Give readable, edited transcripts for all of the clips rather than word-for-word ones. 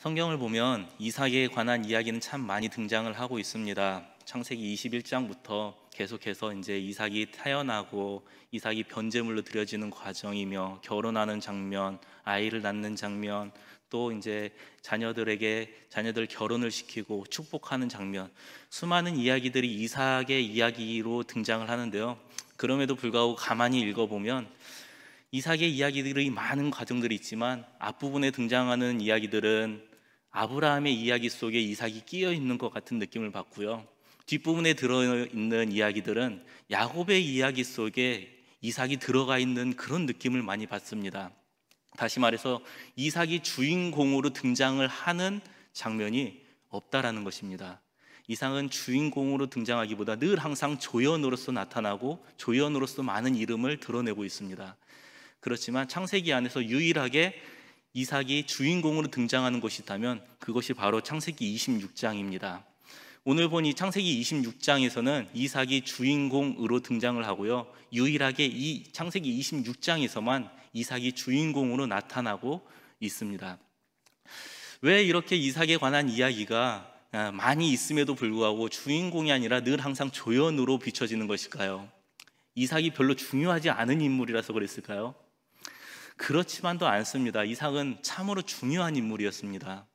성경을 보면 이삭에 관한 이야기는 참 많이 등장을 하고 있습니다. 창세기 21장부터 계속해서 이제 이삭이 태어나고 이삭이 변제물로 드려지는 과정이며 결혼하는 장면, 아이를 낳는 장면, 또 이제 자녀들 결혼을 시키고 축복하는 장면, 수많은 이야기들이 이삭의 이야기로 등장을 하는데요. 그럼에도 불구하고 가만히 읽어보면 이삭의 이야기들이 많은 과정들이 있지만 앞부분에 등장하는 이야기들은 아브라함의 이야기 속에 이삭이 끼어 있는 것 같은 느낌을 받고요. 뒷부분에 들어있는 이야기들은 야곱의 이야기 속에 이삭이 들어가 있는 그런 느낌을 많이 받습니다. 다시 말해서 이삭이 주인공으로 등장을 하는 장면이 없다라는 것입니다. 이삭은 주인공으로 등장하기보다 늘 항상 조연으로서 나타나고 조연으로서 많은 이름을 드러내고 있습니다. 그렇지만 창세기 안에서 유일하게 이삭이 주인공으로 등장하는 것이 있다면 그것이 바로 창세기 26장입니다. 오늘 본 이 창세기 26장에서는 이삭이 주인공으로 등장을 하고요. 유일하게 이 창세기 26장에서만 이삭이 주인공으로 나타나고 있습니다. 왜 이렇게 이삭에 관한 이야기가 많이 있음에도 불구하고 주인공이 아니라 늘 항상 조연으로 비춰지는 것일까요? 이삭이 별로 중요하지 않은 인물이라서 그랬을까요? 그렇지만도 않습니다. 이삭은 참으로 중요한 인물이었습니다.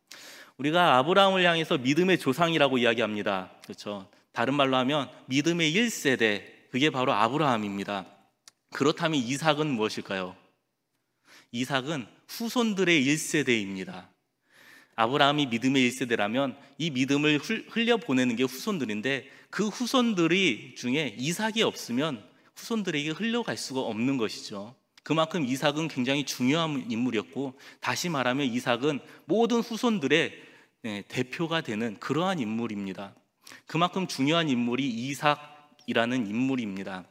우리가 아브라함을 향해서 믿음의 조상이라고 이야기합니다. 그렇죠? 다른 말로 하면 믿음의 1세대, 그게 바로 아브라함입니다. 그렇다면 이삭은 무엇일까요? 이삭은 후손들의 1세대입니다. 아브라함이 믿음의 1세대라면 이 믿음을 흘려보내는 게 후손들인데 그 후손들이 중에 이삭이 없으면 후손들에게 흘러갈 수가 없는 것이죠. 그만큼 이삭은 굉장히 중요한 인물이었고, 다시 말하면 이삭은 모든 후손들의 대표가 되는 그러한 인물입니다. 그만큼 중요한 인물이 이삭이라는 인물입니다.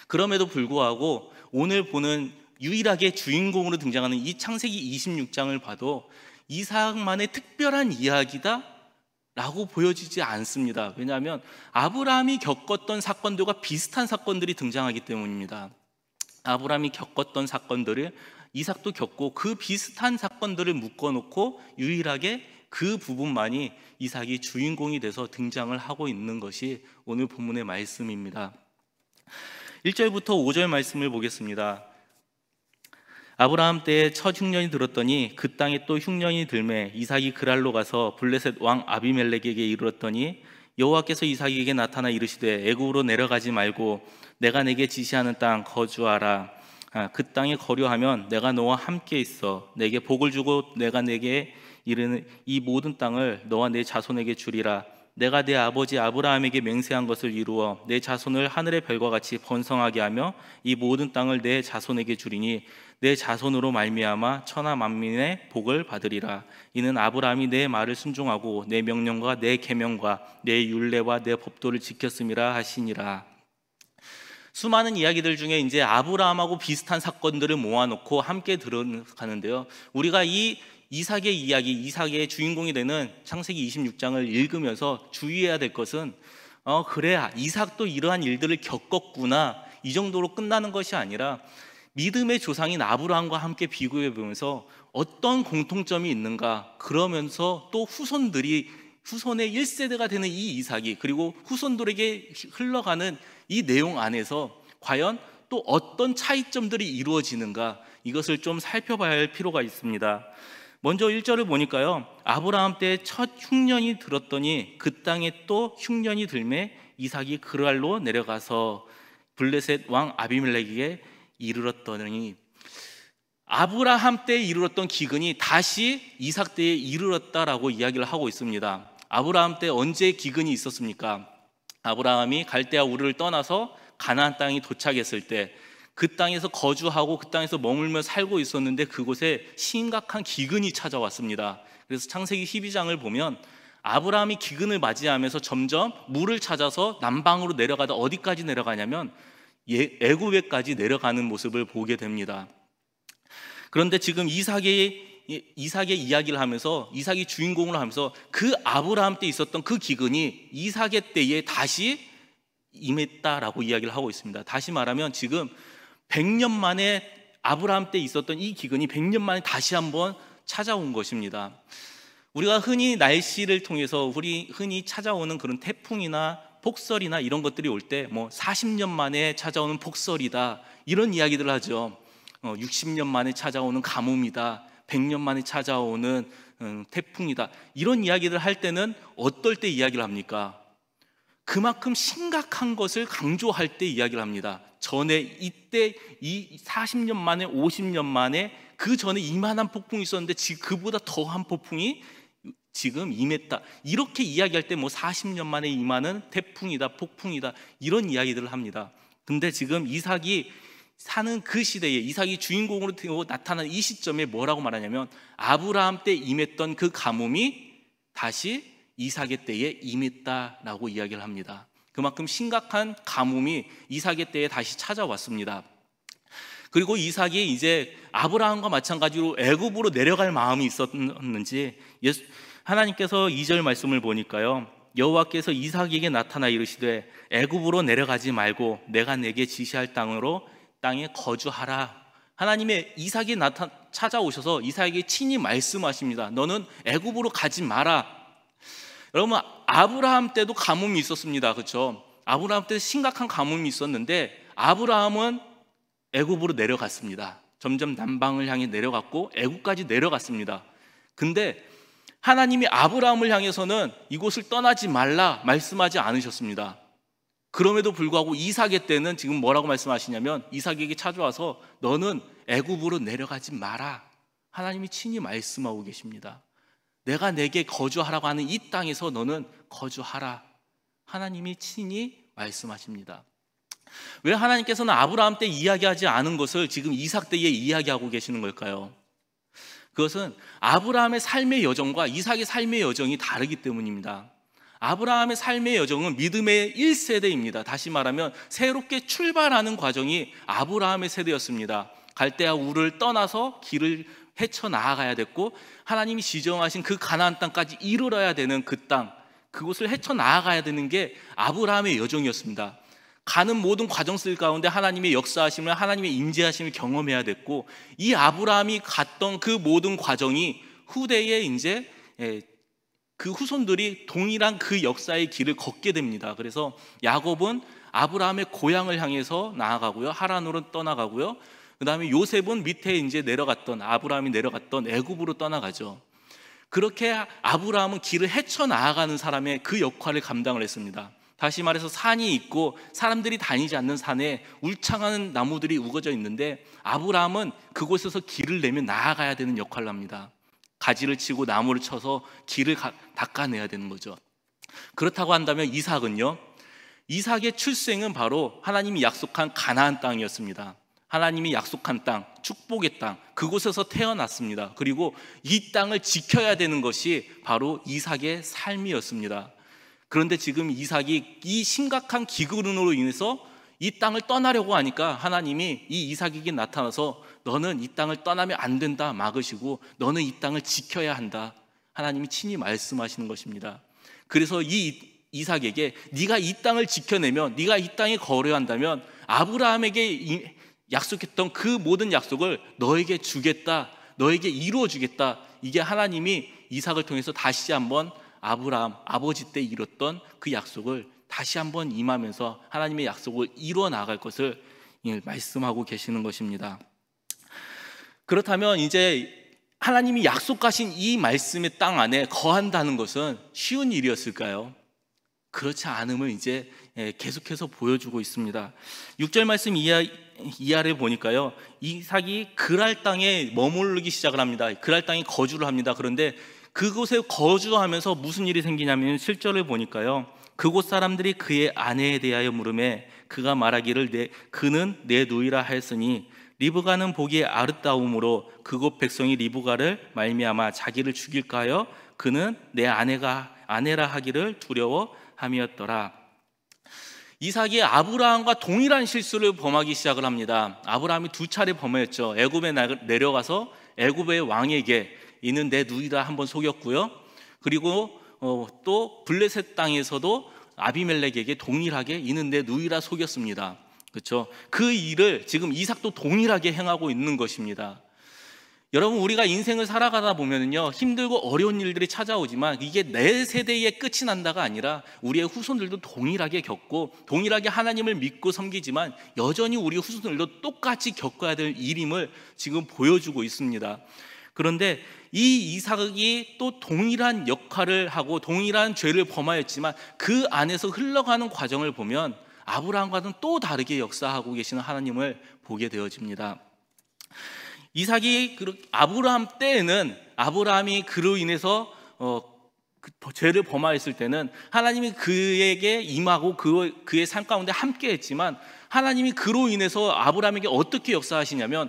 그럼에도 불구하고 오늘 보는 유일하게 주인공으로 등장하는 이 창세기 26장을 봐도 이삭만의 특별한 이야기다 라고 보여지지 않습니다. 왜냐하면 아브라함이 겪었던 사건들과 비슷한 사건들이 등장하기 때문입니다. 아브라함이 겪었던 사건들을 이삭도 겪고 그 비슷한 사건들을 묶어놓고 유일하게 그 부분만이 이삭이 주인공이 돼서 등장을 하고 있는 것이 오늘 본문의 말씀입니다. 1절부터 5절 말씀을 보겠습니다. 아브라함 때에 첫 흉년이 들었더니 그 땅에 또 흉년이 들매 이삭이 그랄로 가서 블레셋 왕 아비멜렉에게 이르렀더니 여호와께서 이삭에게 나타나 이르시되 애굽으로 내려가지 말고 내가 내게 지시하는 땅 거주하라. 그 땅에 거류하면 내가 너와 함께 있어 내게 복을 주고 내가 내게 이르는 이 모든 땅을 너와 내 자손에게 주리라. 내가 내 아버지 아브라함에게 맹세한 것을 이루어 내 자손을 하늘의 별과 같이 번성하게 하며 이 모든 땅을 내 자손에게 주리니 내 자손으로 말미암아 천하 만민의 복을 받으리라. 이는 아브라함이 내 말을 순종하고 내 명령과 내 계명과 내 율례와 내 법도를 지켰음이라 하시니라. 수많은 이야기들 중에 이제 아브라함하고 비슷한 사건들을 모아놓고 함께 들어가는데요. 우리가 이 이삭의 이야기, 이삭의 주인공이 되는 창세기 26장을 읽으면서 주의해야 될 것은 그래, 이삭도 이러한 일들을 겪었구나, 이 정도로 끝나는 것이 아니라 믿음의 조상인 아브라함과 함께 비교해 보면서 어떤 공통점이 있는가, 그러면서 또 후손의 1세대가 되는 이 이삭이 그리고 후손들에게 흘러가는 이 내용 안에서 과연 또 어떤 차이점들이 이루어지는가, 이것을 좀 살펴봐야 할 필요가 있습니다. 먼저 1절을 보니까요, 아브라함 때 첫 흉년이 들었더니 그 땅에 또 흉년이 들매 이삭이 그랄로 내려가서 블레셋 왕 아비멜렉에게 이르렀더니, 아브라함 때에 이르렀던 기근이 다시 이삭 때에 이르렀다라고 이야기를 하고 있습니다. 아브라함 때 언제 기근이 있었습니까? 아브라함이 갈대아 우르를 떠나서 가나안 땅에 도착했을 때 그 땅에서 거주하고 그 땅에서 머물며 살고 있었는데 그곳에 심각한 기근이 찾아왔습니다. 그래서 창세기 12장을 보면 아브라함이 기근을 맞이하면서 점점 물을 찾아서 남방으로 내려가다 어디까지 내려가냐면 애굽에까지 내려가는 모습을 보게 됩니다. 그런데 지금 이삭의 이야기를 하면서, 이삭이 주인공을 하면서 그 아브라함 때 있었던 그 기근이 이삭의 때에 다시 임했다라고 이야기를 하고 있습니다. 다시 말하면 지금 100년 만에 아브라함 때 있었던 이 기근이 100년 만에 다시 한번 찾아온 것입니다. 우리가 흔히 날씨를 통해서 우리 흔히 찾아오는 그런 태풍이나 폭설이나 이런 것들이 올 때 뭐 40년 만에 찾아오는 폭설이다 이런 이야기들을 하죠. 60년 만에 찾아오는 가뭄이다, 100년 만에 찾아오는 태풍이다 이런 이야기를 할 때는 어떨 때 이야기를 합니까? 그만큼 심각한 것을 강조할 때 이야기를 합니다. 전에 이때 이 40년 만에 50년 만에 그 전에 이만한 폭풍이 있었는데 지금 그보다 더한 폭풍이 지금 임했다 이렇게 이야기할 때 뭐 40년 만에 임하는 태풍이다 폭풍이다 이런 이야기들을 합니다. 근데 지금 이삭이 사는 그 시대에 이삭이 주인공으로 나타난 이 시점에 뭐라고 말하냐면 아브라함 때 임했던 그 가뭄이 다시 이삭의 때에 임했다라고 이야기를 합니다. 그만큼 심각한 가뭄이 이삭의 때에 다시 찾아왔습니다. 그리고 이삭이 이제 아브라함과 마찬가지로 애굽으로 내려갈 마음이 있었는지 하나님께서 2절 말씀을 보니까요, 여호와께서 이삭에게 나타나 이르시되 애굽으로 내려가지 말고 내가 내게 지시할 땅에 거주하라. 하나님의 이삭이 찾아오셔서 이삭에게 친히 말씀하십니다. 너는 애굽으로 가지 마라. 여러분, 아브라함 때도 가뭄이 있었습니다. 그렇죠? 아브라함 때 심각한 가뭄이 있었는데 아브라함은 애굽으로 내려갔습니다. 점점 남방을 향해 내려갔고 애굽까지 내려갔습니다. 근데 하나님이 아브라함을 향해서는 이곳을 떠나지 말라 말씀하지 않으셨습니다. 그럼에도 불구하고 이삭의 때는 지금 뭐라고 말씀하시냐면 이삭에게 찾아와서 너는 애굽으로 내려가지 마라. 하나님이 친히 말씀하고 계십니다. 내가 내게 거주하라고 하는 이 땅에서 너는 거주하라. 하나님이 친히 말씀하십니다. 왜 하나님께서는 아브라함 때 이야기하지 않은 것을 지금 이삭 때에 이야기하고 계시는 걸까요? 그것은 아브라함의 삶의 여정과 이삭의 삶의 여정이 다르기 때문입니다. 아브라함의 삶의 여정은 믿음의 1세대입니다. 다시 말하면 새롭게 출발하는 과정이 아브라함의 세대였습니다. 갈대아 우를 떠나서 길을 헤쳐나가야 됐고 하나님이 지정하신 그 가나안 땅까지 이르러야 되는 그 땅, 그곳을 헤쳐나가야 되는 게 아브라함의 여정이었습니다. 가는 모든 과정들 가운데 하나님의 역사하심을, 하나님의 임재하심을 경험해야 됐고 이 아브라함이 갔던 그 모든 과정이 후대에 이제 그 후손들이 동일한 그 역사의 길을 걷게 됩니다. 그래서 야곱은 아브라함의 고향을 향해서 나아가고요, 하란으로 떠나가고요. 그 다음에 요셉은 밑에 이제 아브라함이 내려갔던 애굽으로 떠나가죠. 그렇게 아브라함은 길을 헤쳐나가는 사람의 그 역할을 감당을 했습니다. 다시 말해서 산이 있고 사람들이 다니지 않는 산에 울창한 나무들이 우거져 있는데 아브라함은 그곳에서 길을 내며 나아가야 되는 역할을 합니다. 가지를 치고 나무를 쳐서 길을 닦아내야 되는 거죠. 그렇다고 한다면 이삭은요, 이삭의 출생은 바로 하나님이 약속한 가나안 땅이었습니다. 하나님이 약속한 땅, 축복의 땅, 그곳에서 태어났습니다. 그리고 이 땅을 지켜야 되는 것이 바로 이삭의 삶이었습니다. 그런데 지금 이삭이 이 심각한 기근으로 인해서 이 땅을 떠나려고 하니까 하나님이 이 이삭에게 나타나서 너는 이 땅을 떠나면 안 된다 막으시고 너는 이 땅을 지켜야 한다. 하나님이 친히 말씀하시는 것입니다. 그래서 이 이삭에게 네가 이 땅을 지켜내면, 네가 이 땅에 거류한다면 아브라함에게 약속했던 그 모든 약속을 너에게 주겠다, 너에게 이루어 주겠다. 이게 하나님이 이삭을 통해서 다시 한번 아브라함 아버지 때 이뤘던 그 약속을 다시 한번 임하면서 하나님의 약속을 이루어 나갈 것을 말씀하고 계시는 것입니다. 그렇다면 이제 하나님이 약속하신 이 말씀의 땅 안에 거한다는 것은 쉬운 일이었을까요? 그렇지 않음을 이제 계속해서 보여주고 있습니다. 6절 말씀 이하를 보니까요, 이삭이 그랄 땅에 머무르기 시작을 합니다. 그랄 땅에 거주를 합니다. 그런데 그곳에 거주하면서 무슨 일이 생기냐면 7절을 보니까요, 그곳 사람들이 그의 아내에 대하여 물으매 그가 말하기를 그는 내 누이라 하였으니 리브가는 보기에 아름다움으로 그곳 백성이 리브가를 말미암아 자기를 죽일까 하여 그는 내 아내라 하기를 두려워함이었더라. 이삭이 아브라함과 동일한 실수를 범하기 시작을 합니다. 아브라함이 2차례 범했죠. 애굽에 내려가서 애굽의 왕에게 이는 내 누이다 한번 속였고요. 그리고 또 블레셋 땅에서도 아비멜렉에게 동일하게 이는 내 누이라 속였습니다. 그렇죠? 그 일을 지금 이삭도 동일하게 행하고 있는 것입니다. 여러분, 우리가 인생을 살아가다 보면요, 힘들고 어려운 일들이 찾아오지만 이게 내 세대의 끝이 난다가 아니라 우리의 후손들도 동일하게 겪고 동일하게 하나님을 믿고 섬기지만 여전히 우리 후손들도 똑같이 겪어야 될 일임을 지금 보여주고 있습니다. 그런데 이 이삭이 또 동일한 역할을 하고 동일한 죄를 범하였지만 그 안에서 흘러가는 과정을 보면 아브라함과는 또 다르게 역사하고 계시는 하나님을 보게 되어집니다. 이삭이 아브라함 때에는, 아브라함이 그로 인해서 죄를 범하였을 때는 하나님이 그에게 임하고 그의 삶 가운데 함께 했지만, 하나님이 그로 인해서 아브라함에게 어떻게 역사하시냐면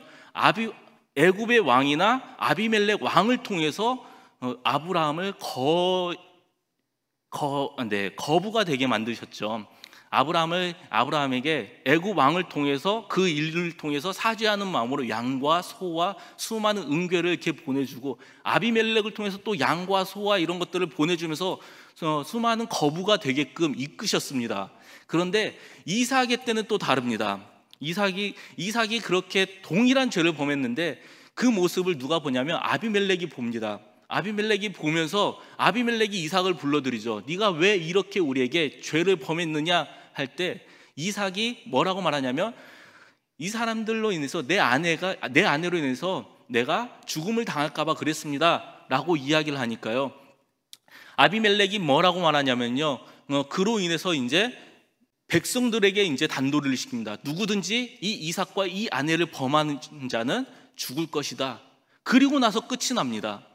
애굽의 왕이나 아비멜렉 왕을 통해서 아브라함을 거부가 되게 만드셨죠. 아브라함에게 애굽 왕을 통해서, 그 일을 통해서 사죄하는 마음으로 양과 소와 수많은 은궤를 이렇게 보내주고, 아비멜렉을 통해서 또 양과 소와 이런 것들을 보내주면서 수많은 거부가 되게끔 이끄셨습니다. 그런데 이삭의 때는 또 다릅니다. 이삭이 그렇게 동일한 죄를 범했는데 그 모습을 누가 보냐면 아비멜렉이 봅니다. 아비멜렉이 보면서 아비멜렉이 이삭을 불러들이죠. 네가 왜 이렇게 우리에게 죄를 범했느냐 할 때 이삭이 뭐라고 말하냐면, 이 사람들로 인해서 내 아내로 인해서 내가 죽음을 당할까 봐 그랬습니다 라고 이야기를 하니까요, 아비멜렉이 뭐라고 말하냐면요, 그로 인해서 이제 백성들에게 이제 단도리를 시킵니다. 누구든지 이 이삭과 이 아내를 범하는 자는 죽을 것이다. 그리고 나서 끝이 납니다.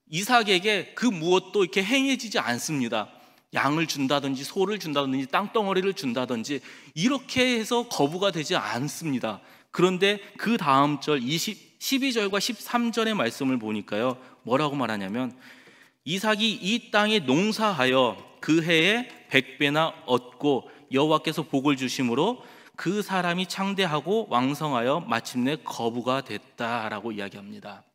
이삭에게 그 무엇도 이렇게 행해지지 않습니다. 양을 준다든지 소를 준다든지 땅덩어리를 준다든지 이렇게 해서 거부가 되지 않습니다. 그런데 그 다음 절 12절과 13절의 말씀을 보니까요, 뭐라고 말하냐면, 이삭이 이 땅에 농사하여 그 해에 100배나 얻고 여호와께서 복을 주심으로 그 사람이 창대하고 왕성하여 마침내 거부가 됐다라고 이야기합니다.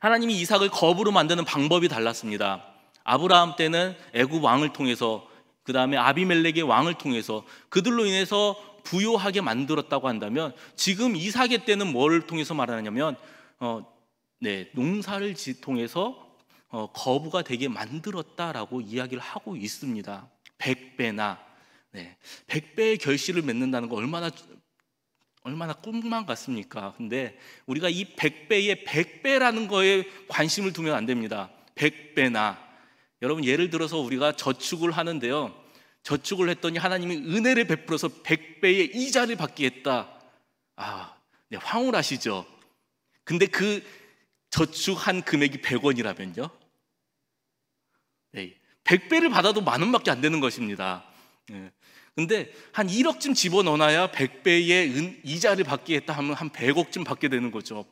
하나님이 이삭을 거부로 만드는 방법이 달랐습니다. 아브라함 때는 애굽 왕을 통해서, 그 다음에 아비멜렉의 왕을 통해서 그들로 인해서 부요하게 만들었다고 한다면, 지금 이삭의 때는 뭘 통해서 말하냐면 농사를 통해서 거부가 되게 만들었다라고 이야기를 하고 있습니다. 100배나 100배의 결실을 맺는다는 거 얼마나 꿈만 같습니까? 근데 우리가 이 100배의 100배라는 거에 관심을 두면 안 됩니다. 100배나, 여러분 예를 들어서 우리가 저축을 하는데요, 저축을 했더니 하나님이 은혜를 베풀어서 100배의 이자를 받게 했다. 황홀하시죠? 근데 그 저축한 금액이 100원이라면요? 100배를 받아도 10,000원밖에 안 되는 것입니다. 근데 한 1억쯤 집어넣어놔야 100배의 이자를 받게 했다 하면 한 100억쯤 받게 되는 거죠.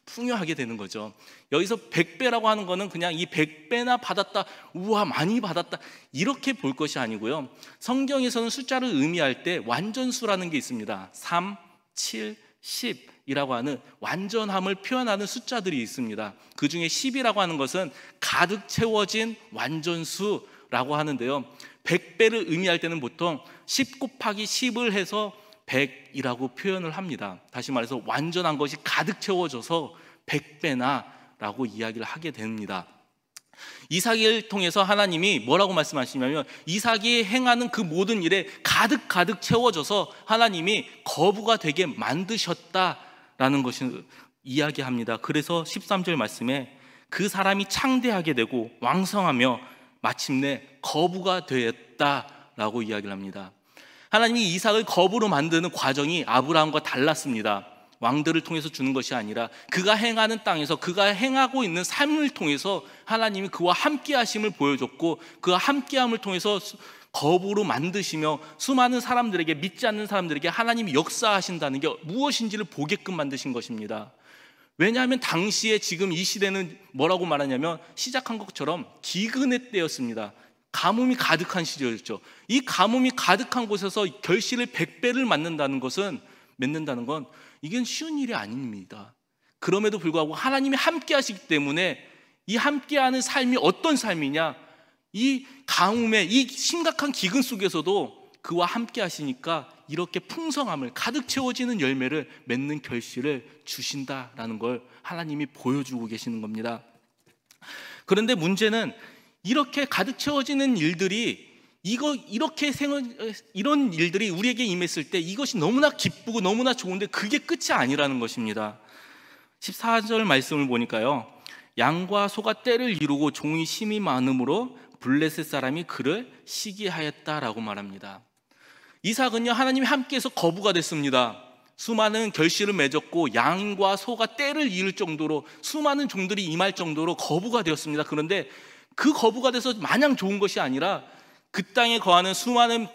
풍요하게 되는 거죠. 여기서 100배라고 하는 거는 그냥 이 100배나 받았다, 우와 많이 받았다, 이렇게 볼 것이 아니고요, 성경에서는 숫자를 의미할 때 완전수라는 게 있습니다. 3, 7, 10 이라고 하는 완전함을 표현하는 숫자들이 있습니다. 그 중에 10이라고 하는 것은 가득 채워진 완전수라고 하는데요, 100배를 의미할 때는 보통 10 곱하기 10을 해서 100이라고 표현을 합니다. 다시 말해서 완전한 것이 가득 채워져서 100배나 라고 이야기를 하게 됩니다. 이삭을 통해서 하나님이 뭐라고 말씀하시냐면, 이삭이 행하는 그 모든 일에 가득 채워져서 하나님이 거부가 되게 만드셨다라는 것을 이야기합니다. 그래서 13절 말씀에 그 사람이 창대하게 되고 왕성하며 마침내 거부가 되었다라고 이야기를 합니다. 하나님이 이삭을 거부로 만드는 과정이 아브라함과 달랐습니다. 왕들을 통해서 주는 것이 아니라 그가 행하는 땅에서, 그가 행하고 있는 삶을 통해서 하나님이 그와 함께 하심을 보여줬고, 그와 함께함을 통해서 거부로 만드시며 수많은 사람들에게, 믿지 않는 사람들에게 하나님이 역사하신다는 게 무엇인지를 보게끔 만드신 것입니다. 왜냐하면 당시에, 지금 이 시대는 뭐라고 말하냐면, 시작한 것처럼 기근의 때였습니다. 가뭄이 가득한 시절이었죠. 이 가뭄이 가득한 곳에서 결실을 100배를 맺는다는 건 이건 쉬운 일이 아닙니다. 그럼에도 불구하고 하나님이 함께 하시기 때문에, 이 함께하는 삶이 어떤 삶이냐, 이 가뭄의 이 심각한 기근 속에서도 그와 함께 하시니까 이렇게 풍성함을 가득 채워지는 열매를 맺는 결실을 주신다라는 걸 하나님이 보여주고 계시는 겁니다. 그런데 문제는 이렇게 가득 채워지는 일들이 이런 일들이 우리에게 임했을 때 이것이 너무나 기쁘고 너무나 좋은데 그게 끝이 아니라는 것입니다. 14절 말씀을 보니까요, 양과 소가 떼를 이루고 종이 심이 많음으로 블레셋 사람이 그를 시기하였다라고 말합니다. 이삭은요, 하나님이 함께해서 거부가 됐습니다. 수많은 결실을 맺었고 양과 소가 떼를 이을 정도로 수많은 종들이 임할 정도로 거부가 되었습니다. 그런데 그 거부가 돼서 마냥 좋은 것이 아니라 그 땅에 거하는 수많은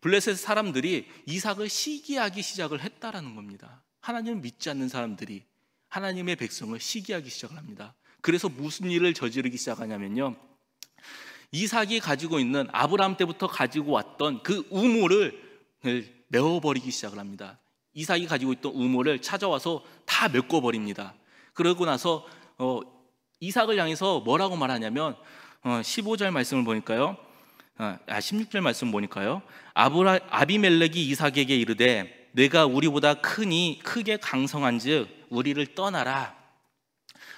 블레셋 사람들이 이삭을 시기하기 시작을 했다라는 겁니다. 하나님을 믿지 않는 사람들이 하나님의 백성을 시기하기 시작을 합니다. 그래서 무슨 일을 저지르기 시작하냐면요, 이삭이 가지고 있는, 아브라함 때부터 가지고 왔던 그 우물을 메워버리기 시작을 합니다. 이삭이 가지고 있던 우물을 찾아와서 다 메꿔버립니다. 그러고 나서 이삭을 향해서 뭐라고 말하냐면 15절 말씀을 보니까요, 16절 말씀 보니까요, 아비멜렉이 이삭에게 이르되 내가 우리보다 크게 강성한즉 우리를 떠나라.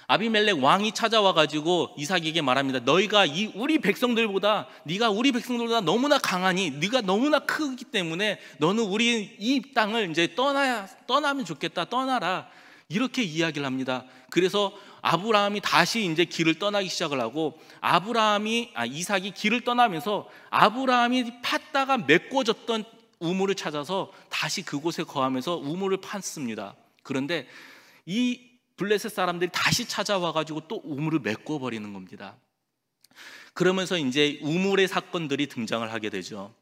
아비멜렉 왕이 찾아와가지고 이삭에게 말합니다. 너희가 우리 백성들보다, 네가 우리 백성들보다 너무나 강하니, 네가 너무나 크기 때문에 너는 우리 이 땅을 이제 떠나면 좋겠다. 떠나라. 이렇게 이야기를 합니다. 그래서 아브라함이 다시 이제 길을 떠나기 시작을 하고, 이삭이 길을 떠나면서 아브라함이 팠다가 메꿔졌던 우물을 찾아서 다시 그곳에 거하면서 우물을 팠습니다. 그런데 이 블레셋 사람들이 다시 찾아와가지고 또 우물을 메꿔버리는 겁니다. 그러면서 이제 우물의 사건들이 등장을 하게 되죠.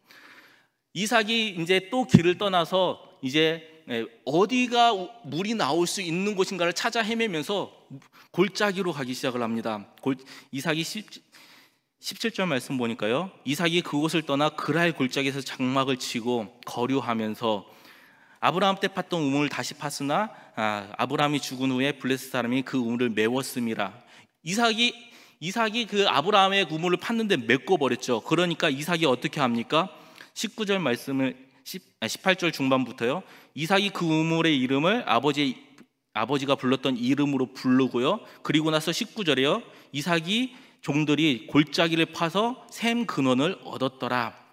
이삭이 이제 또 길을 떠나서 이제 어디가 물이 나올 수 있는 곳인가를 찾아 헤매면서 골짜기로 가기 시작을 합니다. 이삭이 17절 말씀 보니까요, 이삭이 그곳을 떠나 그랄 골짜기에서 장막을 치고 거류하면서 아브라함 때 팠던 우물을 다시 팠으나 아브라함이 죽은 후에 블레셋 사람이 그 우물을 메웠음이라. 이삭이 그 아브라함의 우물을 팠는데 메꿔버렸죠. 그러니까 이삭이 어떻게 합니까? 19절 말씀을 18절 중반부터요, 이삭이 그 우물의 이름을 아버지가 불렀던 이름으로 부르고요, 그리고 나서 19절에요, 이삭이 종들이 골짜기를 파서 샘 근원을 얻었더라.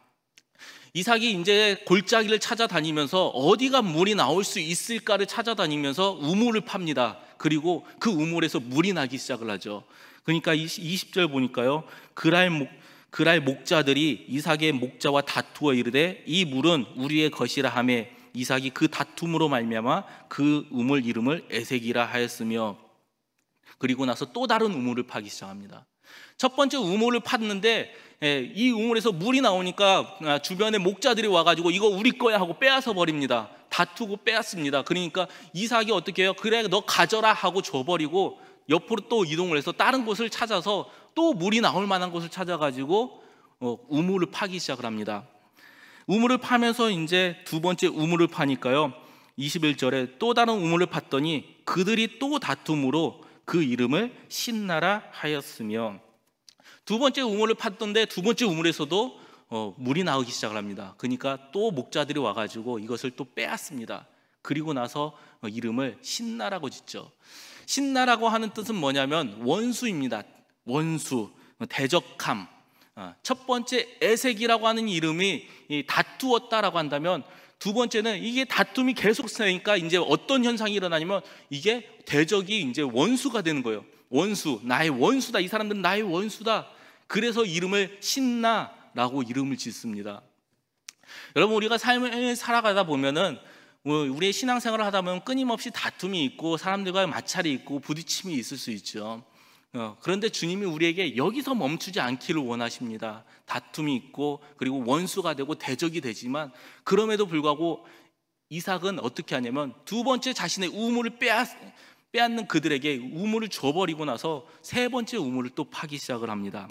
이삭이 이제 골짜기를 찾아다니면서 어디가 물이 나올 수 있을까를 찾아다니면서 우물을 팝니다. 그리고 그 우물에서 물이 나기 시작을 하죠. 그러니까 20절 보니까요, 그랄 목자들이 이삭의 목자와 다투어 이르되 이 물은 우리의 것이라 하며 이삭이 그 다툼으로 말미암아 그 우물 이름을 에색이라 하였으며, 그리고 나서 또 다른 우물을 파기 시작합니다. 첫 번째 우물을 팠는데 이 우물에서 물이 나오니까 주변에 목자들이 와가지고 이거 우리 거야 하고 빼앗아 버립니다. 다투고 빼앗습니다. 그러니까 이삭이 어떻게 해요? 그래 너 가져라 하고 줘버리고 옆으로 또 이동을 해서 다른 곳을 찾아서 또 물이 나올 만한 곳을 찾아가지고 우물을 파기 시작을 합니다. 우물을 파면서 이제 두 번째 우물을 파니까요, 21절에 또 다른 우물을 팠더니 그들이 또 다툼으로 그 이름을 신나라 하였으며, 두 번째 우물을 팠던데 두 번째 우물에서도 물이 나오기 시작을 합니다. 그러니까 또 목자들이 와가지고 이것을 또 빼앗습니다. 그리고 나서 이름을 신나라고 짓죠. 신나라고 하는 뜻은 뭐냐면 원수입니다. 원수, 대적함. 첫 번째 에색이라고 하는 이름이 다투었다라고 한다면, 두 번째는 이게 다툼이 계속 되니까 이제 어떤 현상이 일어나냐면 이게 대적이 이제 원수가 되는 거예요. 원수, 나의 원수다. 이 사람들은 나의 원수다. 그래서 이름을 신나라고 이름을 짓습니다. 여러분, 우리가 삶을 살아가다 보면은 우리의 신앙생활을 하다 보면 끊임없이 다툼이 있고 사람들과의 마찰이 있고 부딪힘이 있을 수 있죠. 그런데 주님이 우리에게 여기서 멈추지 않기를 원하십니다. 다툼이 있고 그리고 원수가 되고 대적이 되지만, 그럼에도 불구하고 이삭은 어떻게 하냐면 두 번째 자신의 우물을 빼앗는 그들에게 우물을 줘버리고 나서 세 번째 우물을 또 파기 시작을 합니다.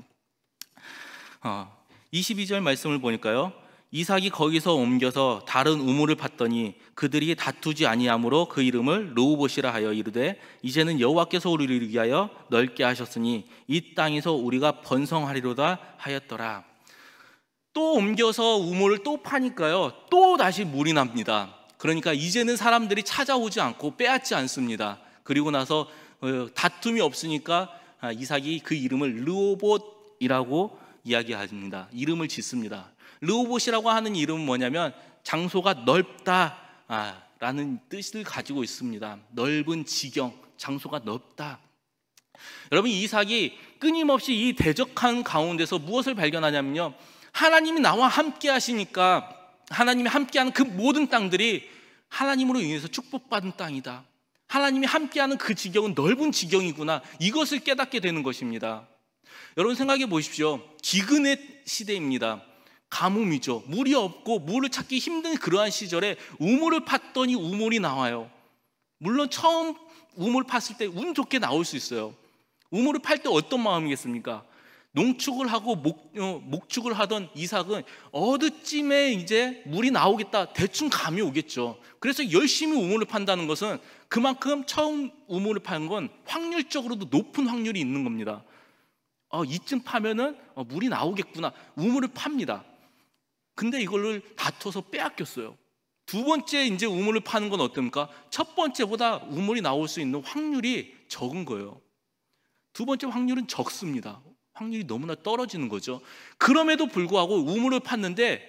22절 말씀을 보니까요, 이삭이 거기서 옮겨서 다른 우물을 팠더니 그들이 다투지 아니하므로 그 이름을 르호봇이라 하여 이르되 이제는 여호와께서 우리를 위하여 넓게 하셨으니 이 땅에서 우리가 번성하리로다 하였더라. 또 옮겨서 우물을 또 파니까요, 또 다시 물이 납니다. 그러니까 이제는 사람들이 찾아오지 않고 빼앗지 않습니다. 그리고 나서 다툼이 없으니까 이삭이 그 이름을 르호봇이라고 이야기합니다. 이름을 짓습니다. 르호봇이라고 하는 이름은 뭐냐면 장소가 넓다 라는 뜻을 가지고 있습니다. 넓은 지경, 장소가 넓다. 여러분, 이삭이 끊임없이 이 대적한 가운데서 무엇을 발견하냐면요, 하나님이 나와 함께 하시니까 하나님이 함께하는 그 모든 땅들이 하나님으로 인해서 축복받은 땅이다. 하나님이 함께하는 그 지경은 넓은 지경이구나, 이것을 깨닫게 되는 것입니다. 여러분 생각해 보십시오. 기근의 시대입니다. 가뭄이죠. 물이 없고 물을 찾기 힘든 그러한 시절에 우물을 팠더니 우물이 나와요. 물론 처음 우물 팠을 때 운 좋게 나올 수 있어요. 우물을 팔 때 어떤 마음이겠습니까? 농축을 하고 목축을 하던 이삭은 어디쯤에 이제 물이 나오겠다, 대충 감이 오겠죠. 그래서 열심히 우물을 판다는 것은 그만큼 처음 우물을 파는 건 확률적으로도 높은 확률이 있는 겁니다. 이쯤 파면은 물이 나오겠구나, 우물을 팝니다. 근데 이걸 다퉈서 빼앗겼어요. 두 번째 이제 우물을 파는 건 어떻습니까? 첫 번째보다 우물이 나올 수 있는 확률이 적은 거예요. 두 번째 확률은 적습니다. 확률이 너무나 떨어지는 거죠. 그럼에도 불구하고 우물을 팠는데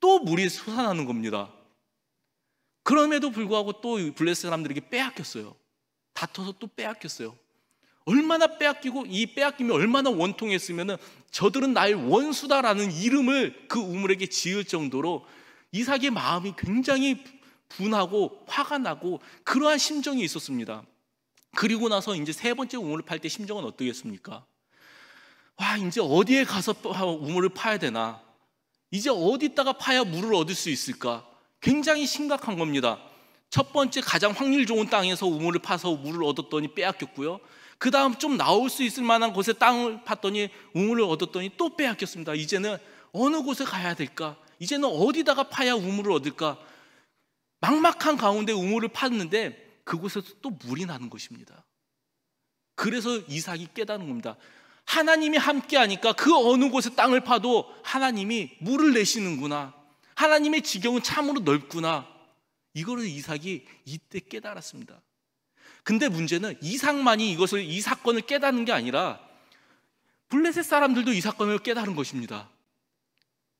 또 물이 솟아나는 겁니다. 그럼에도 불구하고 또 블레셋 사람들에게 빼앗겼어요. 다퉈서 또 빼앗겼어요. 얼마나 빼앗기고, 이 빼앗김이 얼마나 원통했으면 저들은 나의 원수다라는 이름을 그 우물에게 지을 정도로 이삭의 마음이 굉장히 분하고 화가 나고 그러한 심정이 있었습니다. 그리고 나서 이제 세 번째 우물을 팔 때 심정은 어떠겠습니까? 이제 어디에 가서 우물을 파야 되나? 이제 어디다가 파야 물을 얻을 수 있을까? 굉장히 심각한 겁니다. 첫 번째 가장 확률 좋은 땅에서 우물을 파서 물을 얻었더니 빼앗겼고요. 그 다음 좀 나올 수 있을 만한 곳에 땅을 팠더니 우물을 얻었더니 또 빼앗겼습니다. 이제는 어느 곳에 가야 될까? 이제는 어디다가 파야 우물을 얻을까? 막막한 가운데 우물을 팠는데 그곳에서 또 물이 나는 것입니다. 그래서 이삭이 깨닫는 겁니다. 하나님이 함께 하니까 그 어느 곳에 땅을 파도 하나님이 물을 내시는구나, 하나님의 지경은 참으로 넓구나, 이거를 이삭이 이때 깨달았습니다. 근데 문제는 이삭만이 이 사건을 깨닫는 게 아니라 블레셋 사람들도 이 사건을 깨달은 것입니다.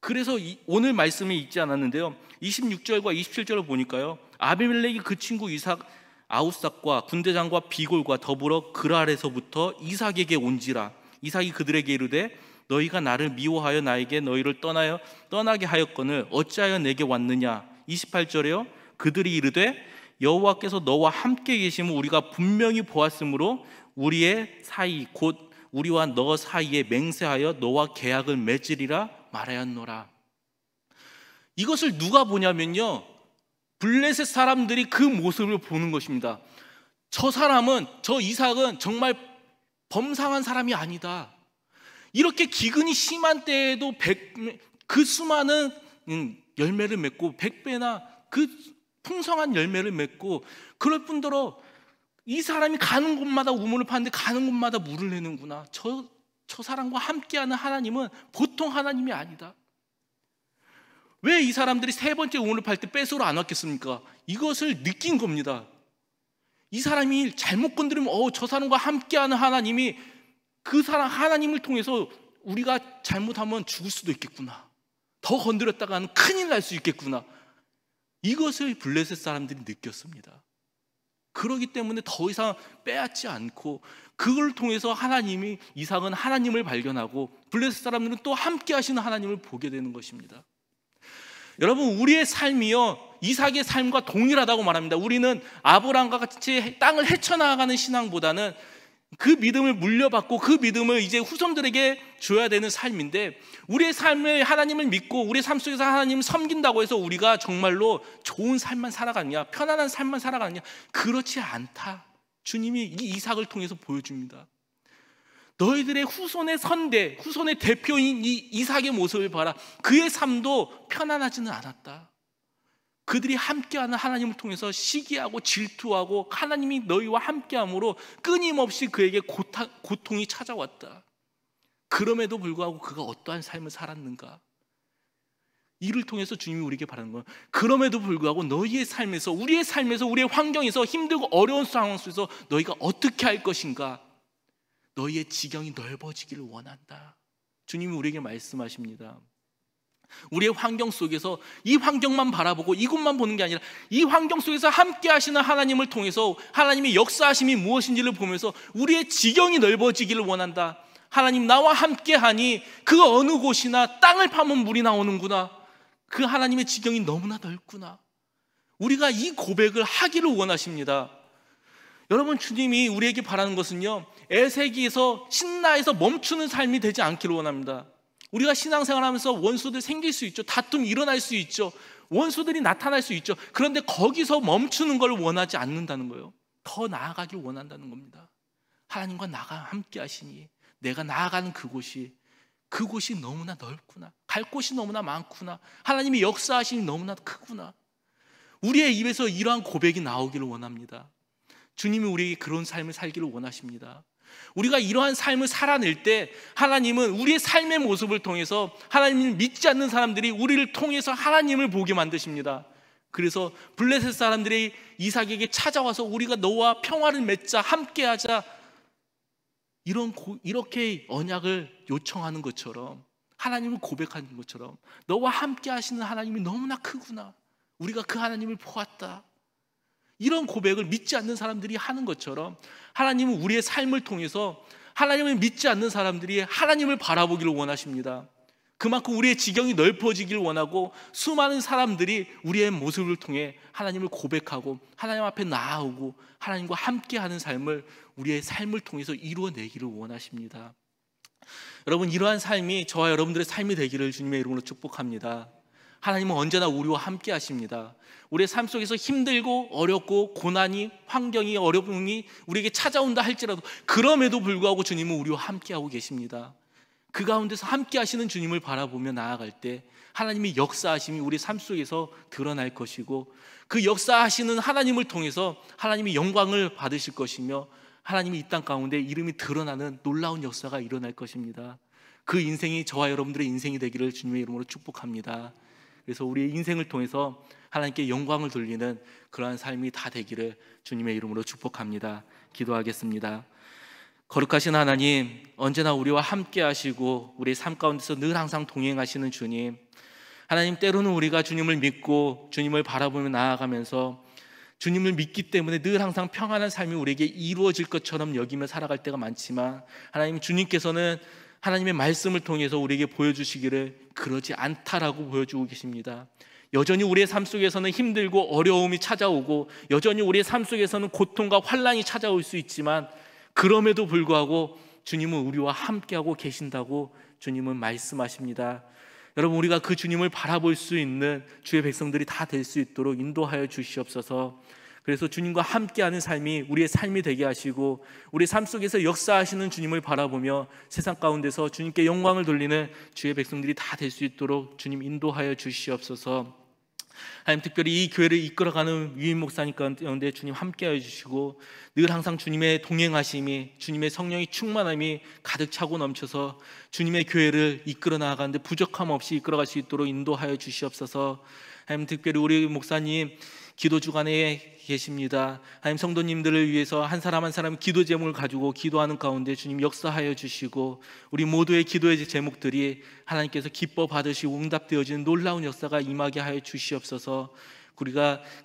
그래서 오늘 말씀에 있지 않았는데요, 26절과 27절을 보니까요, 아비멜렉이 그 친구 이삭 아우삭과 군대장과 비골과 더불어 그랄에서부터 이삭에게 온지라. 이삭이 그들에게 이르되 너희가 나를 미워하여 나에게 너희를 떠나게 하였거늘 어찌하여 내게 왔느냐. 28절에요, 그들이 이르되 여호와께서 너와 함께 계심을 우리가 분명히 보았으므로 우리의 사이 곧 우리와 너 사이에 맹세하여 너와 계약을 맺으리라 말하였노라. 이것을 누가 보냐면요, 블레셋 사람들이 그 모습을 보는 것입니다. 저 이삭은 정말 범상한 사람이 아니다. 이렇게 기근이 심한 때에도 그 수많은 열매를 맺고 100배나 그 풍성한 열매를 맺고, 그럴 뿐더러 이 사람이 가는 곳마다 우물을 파는데 가는 곳마다 물을 내는구나. 저 사람과 함께하는 하나님은 보통 하나님이 아니다. 왜 이 사람들이 세 번째 우물을 팔 때 뺏으러 안 왔겠습니까? 이것을 느낀 겁니다. 이 사람이 잘못 건드리면 저 사람과 함께하는 하나님이, 그 사람 하나님을 통해서 우리가 잘못하면 죽을 수도 있겠구나, 더 건드렸다가는 큰일 날 수 있겠구나, 이것을 블레셋 사람들이 느꼈습니다. 그렇기 때문에 더 이상 빼앗지 않고 그걸 통해서 이삭은 하나님을 발견하고 블레셋 사람들은 또 함께 하시는 하나님을 보게 되는 것입니다. 여러분, 우리의 삶이요 이삭의 삶과 동일하다고 말합니다. 우리는 아브라함과 같이 땅을 헤쳐나가는 신앙보다는 그 믿음을 물려받고 그 믿음을 이제 후손들에게 줘야 되는 삶인데, 우리의 삶을 하나님을 믿고 우리의 삶 속에서 하나님을 섬긴다고 해서 우리가 정말로 좋은 삶만 살아가느냐, 편안한 삶만 살아가느냐, 그렇지 않다. 주님이 이 이삭을 통해서 보여줍니다. 너희들의 후손의 대표인 이 이삭의 모습을 봐라. 그의 삶도 편안하지는 않았다. 그들이 함께하는 하나님을 통해서 시기하고 질투하고 하나님이 너희와 함께함으로 끊임없이 그에게 고통이 찾아왔다. 그럼에도 불구하고 그가 어떠한 삶을 살았는가? 이를 통해서 주님이 우리에게 바라는 거예요. 그럼에도 불구하고 너희의 삶에서, 우리의 삶에서, 우리의 환경에서, 힘들고 어려운 상황 속에서 너희가 어떻게 할 것인가? 너희의 지경이 넓어지기를 원한다. 주님이 우리에게 말씀하십니다. 우리의 환경 속에서 이 환경만 바라보고 이곳만 보는 게 아니라 이 환경 속에서 함께 하시는 하나님을 통해서 하나님의 역사하심이 무엇인지를 보면서 우리의 지경이 넓어지기를 원한다. 하나님, 나와 함께 하니 그 어느 곳이나 땅을 파면 물이 나오는구나. 그 하나님의 지경이 너무나 넓구나. 우리가 이 고백을 하기를 원하십니다. 여러분, 주님이 우리에게 바라는 것은요, 애세기에서 신나에서 멈추는 삶이 되지 않기를 원합니다. 우리가 신앙생활하면서 원수들 생길 수 있죠. 다툼이 일어날 수 있죠. 원수들이 나타날 수 있죠. 그런데 거기서 멈추는 걸 원하지 않는다는 거예요. 더 나아가길 원한다는 겁니다. 하나님과 나가 함께 하시니 내가 나아가는 그곳이 너무나 넓구나. 갈 곳이 너무나 많구나. 하나님의 역사하심이 너무나 크구나. 우리의 입에서 이러한 고백이 나오기를 원합니다. 주님이 우리에게 그런 삶을 살기를 원하십니다. 우리가 이러한 삶을 살아낼 때 하나님은 우리의 삶의 모습을 통해서, 하나님을 믿지 않는 사람들이 우리를 통해서 하나님을 보게 만드십니다. 그래서 블레셋 사람들이 이삭에게 찾아와서 우리가 너와 평화를 맺자, 함께하자, 이렇게 언약을 요청하는 것처럼, 하나님을 고백하는 것처럼, 너와 함께 하시는 하나님이 너무나 크구나, 우리가 그 하나님을 보았다, 이런 고백을 믿지 않는 사람들이 하는 것처럼 하나님은 우리의 삶을 통해서 하나님을 믿지 않는 사람들이 하나님을 바라보기를 원하십니다. 그만큼 우리의 지경이 넓어지길 원하고 수많은 사람들이 우리의 모습을 통해 하나님을 고백하고 하나님 앞에 나아오고 하나님과 함께하는 삶을 우리의 삶을 통해서 이루어내기를 원하십니다. 여러분, 이러한 삶이 저와 여러분들의 삶이 되기를 주님의 이름으로 축복합니다. 하나님은 언제나 우리와 함께 하십니다. 우리의 삶 속에서 힘들고 어렵고 고난이, 환경이, 어려움이 우리에게 찾아온다 할지라도 그럼에도 불구하고 주님은 우리와 함께하고 계십니다. 그 가운데서 함께 하시는 주님을 바라보며 나아갈 때 하나님의 역사하심이 우리 삶 속에서 드러날 것이고, 그 역사하시는 하나님을 통해서 하나님의 영광을 받으실 것이며, 하나님이 이 땅 가운데 이름이 드러나는 놀라운 역사가 일어날 것입니다. 그 인생이 저와 여러분들의 인생이 되기를 주님의 이름으로 축복합니다. 그래서 우리의 인생을 통해서 하나님께 영광을 돌리는 그러한 삶이 다 되기를 주님의 이름으로 축복합니다. 기도하겠습니다. 거룩하신 하나님, 언제나 우리와 함께 하시고 우리의 삶 가운데서 늘 항상 동행하시는 주님, 하나님, 때로는 우리가 주님을 믿고 주님을 바라보며 나아가면서 주님을 믿기 때문에 늘 항상 평안한 삶이 우리에게 이루어질 것처럼 여기며 살아갈 때가 많지만, 하나님, 주님께서는 하나님의 말씀을 통해서 우리에게 보여주시기를 그러지 않다라고 보여주고 계십니다. 여전히 우리의 삶 속에서는 힘들고 어려움이 찾아오고, 여전히 우리의 삶 속에서는 고통과 환난이 찾아올 수 있지만, 그럼에도 불구하고 주님은 우리와 함께하고 계신다고 주님은 말씀하십니다. 여러분, 우리가 그 주님을 바라볼 수 있는 주의 백성들이 다 될 수 있도록 인도하여 주시옵소서. 그래서 주님과 함께하는 삶이 우리의 삶이 되게 하시고, 우리 삶 속에서 역사하시는 주님을 바라보며 세상 가운데서 주님께 영광을 돌리는 주의 백성들이 다 될 수 있도록 주님 인도하여 주시옵소서. 하나님, 특별히 이 교회를 이끌어가는 위임 목사님 가운데 주님 함께하여 주시고, 늘 항상 주님의 동행하심이, 주님의 성령의 충만함이 가득 차고 넘쳐서 주님의 교회를 이끌어 나가는데 부족함 없이 이끌어갈 수 있도록 인도하여 주시옵소서. 하나님, 특별히 우리 목사님 기도 주간에 계십니다. 하나님, 성도님들을 위해서 한 사람 한 사람 기도 제목을 가지고 기도하는 가운데 주님 역사하여 주시고, 우리 모두의 기도의 제목들이 하나님께서 기뻐 받으시고 응답되어지는 놀라운 역사가 임하게 하여 주시옵소서.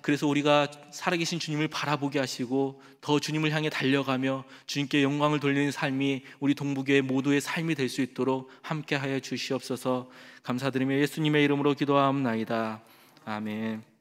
그래서 우리가 살아계신 주님을 바라보게 하시고 더 주님을 향해 달려가며 주님께 영광을 돌리는 삶이 우리 동부교회 모두의 삶이 될 수 있도록 함께하여 주시옵소서. 감사드리며 예수님의 이름으로 기도하옵나이다. 아멘.